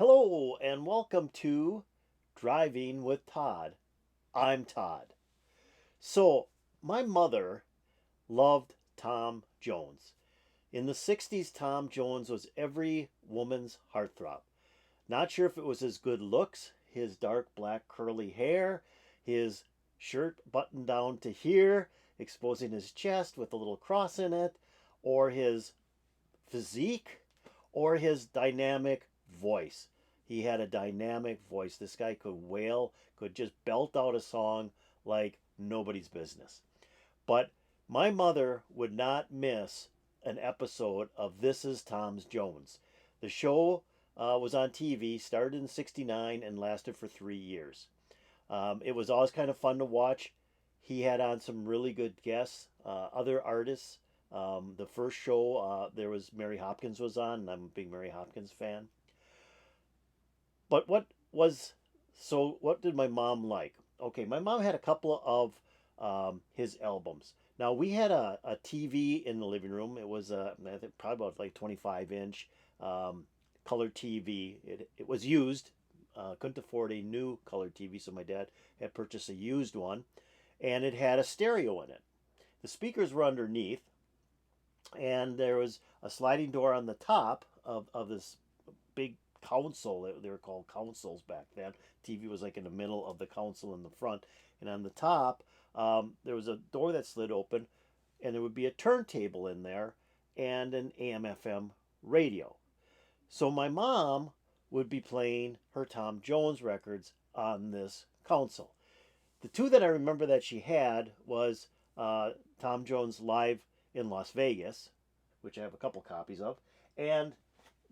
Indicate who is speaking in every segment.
Speaker 1: Hello and welcome to Driving with Todd. I'm Todd. So, my mother loved Tom Jones. In the 60s, Tom Jones was every woman's heartthrob. Not sure if it was his good looks, his dark black curly hair, his shirt buttoned down to here, exposing his chest with a little cross in it, or his physique, or his dynamic voice. He had a dynamic voice. This guy could wail, could just belt out a song like nobody's business. But my mother would not miss an episode of This Is Tom Jones. The show was on TV, started in '69 and lasted for 3 years. It was always kind of fun to watch. He had on some really good guests, other artists. The first show, there was Mary Hopkins was on, and I'm a big Mary Hopkins fan. But what did my mom like? Okay, my mom had a couple of his albums. Now we had a TV in the living room. It was I think probably about like 25-inch color TV. It was used. Couldn't afford a new color TV, so my dad had purchased a used one, and it had a stereo in it. The speakers were underneath, and there was a sliding door on the top of this big console. They were called consoles back then. TV was like in the middle of the console in the front, and on the top there was a door that slid open, and there would be a turntable in there and an AM/FM radio. So my mom would be playing her Tom Jones records on this console. The two that I remember that she had was Tom Jones Live in Las Vegas, which I have a couple copies of, and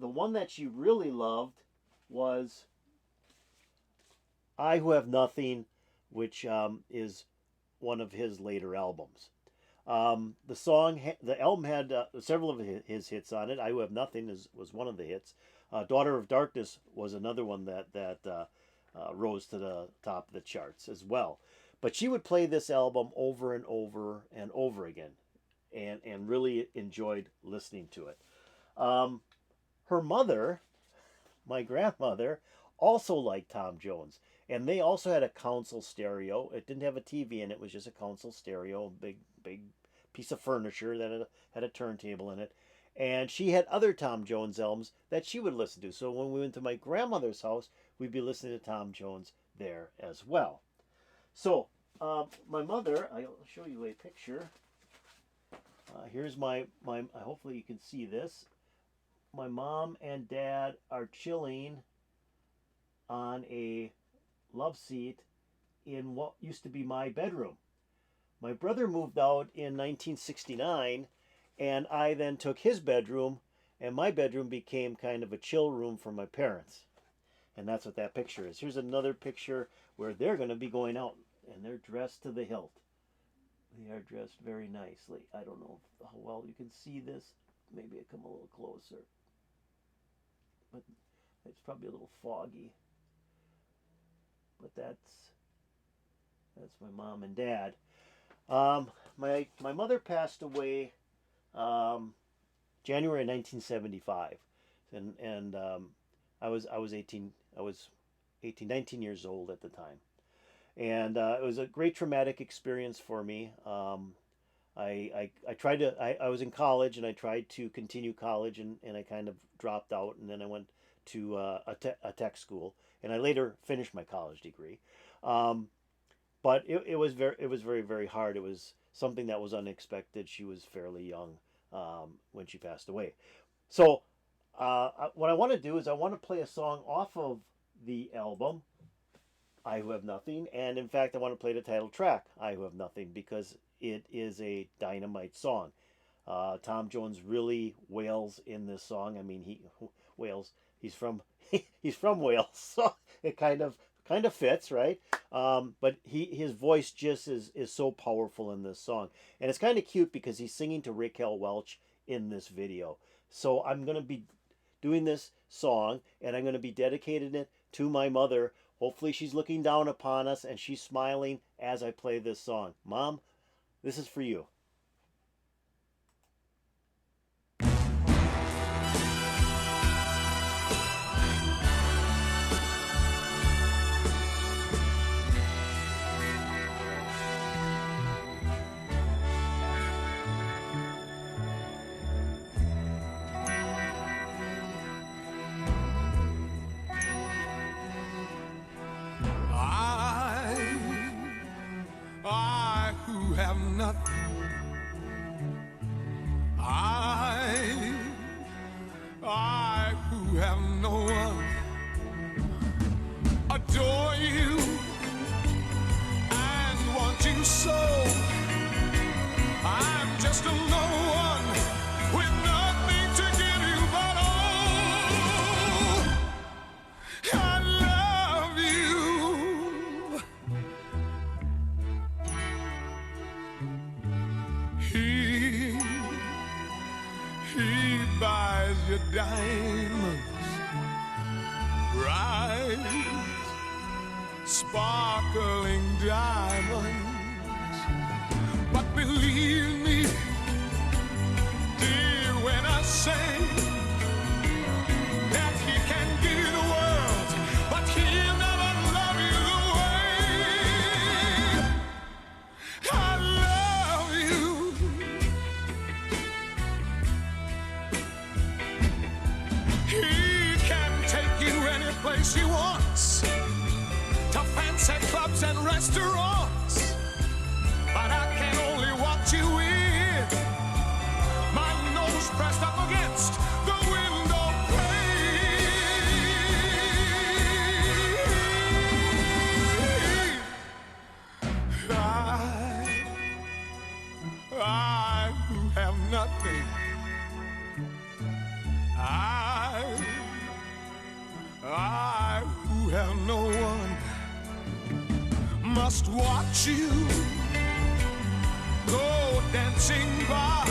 Speaker 1: the one that she really loved was I Who Have Nothing, which is one of his later albums. The album had several of his hits on it. I Who Have Nothing was one of the hits. Daughter of Darkness was another one that rose to the top of the charts as well. But she would play this album over and over and over again, and really enjoyed listening to it. Her mother, my grandmother, also liked Tom Jones, and they also had a console stereo. It didn't have a TV in it; it was just a console stereo, a big piece of furniture that had a turntable in it. And she had other Tom Jones albums that she would listen to. So when we went to my grandmother's house, we'd be listening to Tom Jones there as well. So my mother, I'll show you a picture. Here's my. Hopefully you can see this. My mom and dad are chilling on a love seat in what used to be my bedroom. My brother moved out in 1969, and I then took his bedroom, and my bedroom became kind of a chill room for my parents. And that's what that picture is. Here's another picture where they're going to be going out, and they're dressed to the hilt. They are dressed very nicely. I don't know how well you can see this. Maybe I come a little closer. But it's probably a little foggy. But that's my mom and dad. My mother passed away January 1975, and I was 18. I was 19 years old at the time, and it was a great traumatic experience for me. I tried to. I was in college, and I tried to continue college, and I kind of dropped out, and then I went to a tech school, and I later finished my college degree. But it was very, very hard. It was something that was unexpected. She was fairly young when she passed away. So what I want to do is I want to play a song off of the album I Who Have Nothing, and in fact I want to play the title track I Who Have Nothing because it is a dynamite song. Tom Jones really wails in this song. I mean, he wails. He's from he's from Wales, so it kind of fits, right? But his voice just is so powerful in this song, and it's kind of cute because he's singing to Raquel Welch in this video. So I'm gonna be doing this song, and I'm gonna be dedicating it to my mother. Hopefully, she's looking down upon us and she's smiling as I play this song. Mom, this is for you.
Speaker 2: nothing. I who have no one, adore you and want you so. I'm just a no one with nothing to give you but all. I love you. He buys your diamonds, bright, sparkling diamonds. But believe me, dear, when I say that he can give you the world, but he'll never love you the way I love you. He can take you any place he wants, to fancy clubs and restaurants. But I can only watch you in, my nose pressed up against the window pane. I who have nothing, I who have no one, must watch you go dancing by,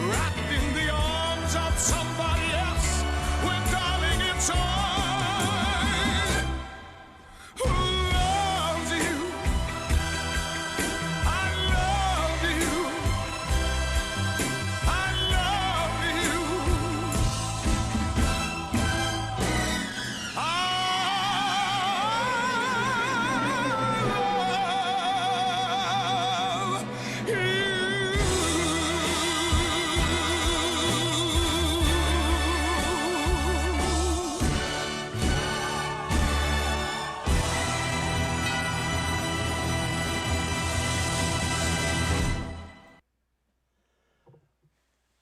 Speaker 2: wrapped in the arms of somebody else, when darling it's I who loves you. I love you. I love you.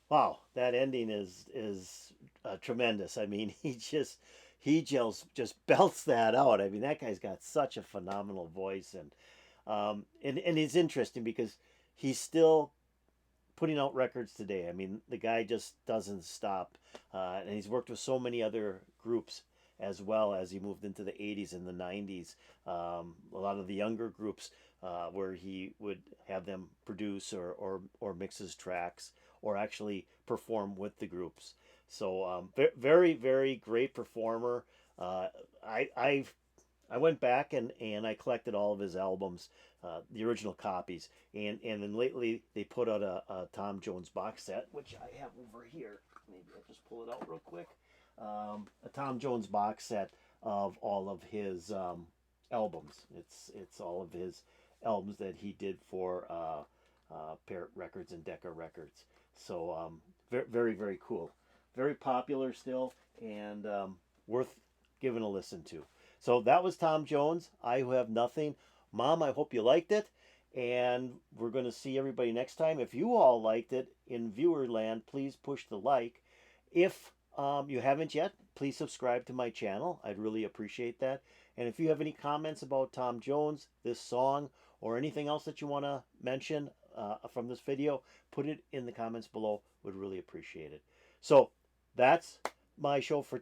Speaker 1: Wow, that ending is tremendous. I mean, he just belts that out. I mean, that guy's got such a phenomenal voice, and it's interesting because he's still putting out records today. I mean, the guy just doesn't stop, and he's worked with so many other groups as well as he moved into the 80s and the 90s. A lot of the younger groups where he would have them produce or mix his tracks or actually perform with the groups. So very, very great performer. I went back and I collected all of his albums, the original copies, and then lately they put out a Tom Jones box set, which I have over here. Maybe I'll just pull it out real quick. A Tom Jones box set of all of his albums. It's all of his albums that he did for Parrot Records and Decca Records. So very, very, very cool. Very popular still, and worth giving a listen to. So that was Tom Jones, I Who Have Nothing. Mom, I hope you liked it, and we're going to see everybody next time. If you all liked it in viewer land, please push the like. If you haven't yet, please subscribe to my channel. I'd really appreciate that. And if you have any comments about Tom Jones, this song, or anything else that you want to mention from this video, put it in the comments below. Would really appreciate it. So that's my show for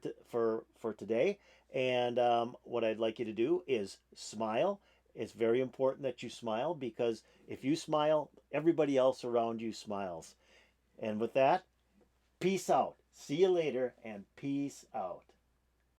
Speaker 1: today. And what I'd like you to do is smile. It's very important that you smile, because if you smile, everybody else around you smiles. And with that, peace out. See you later, and peace out.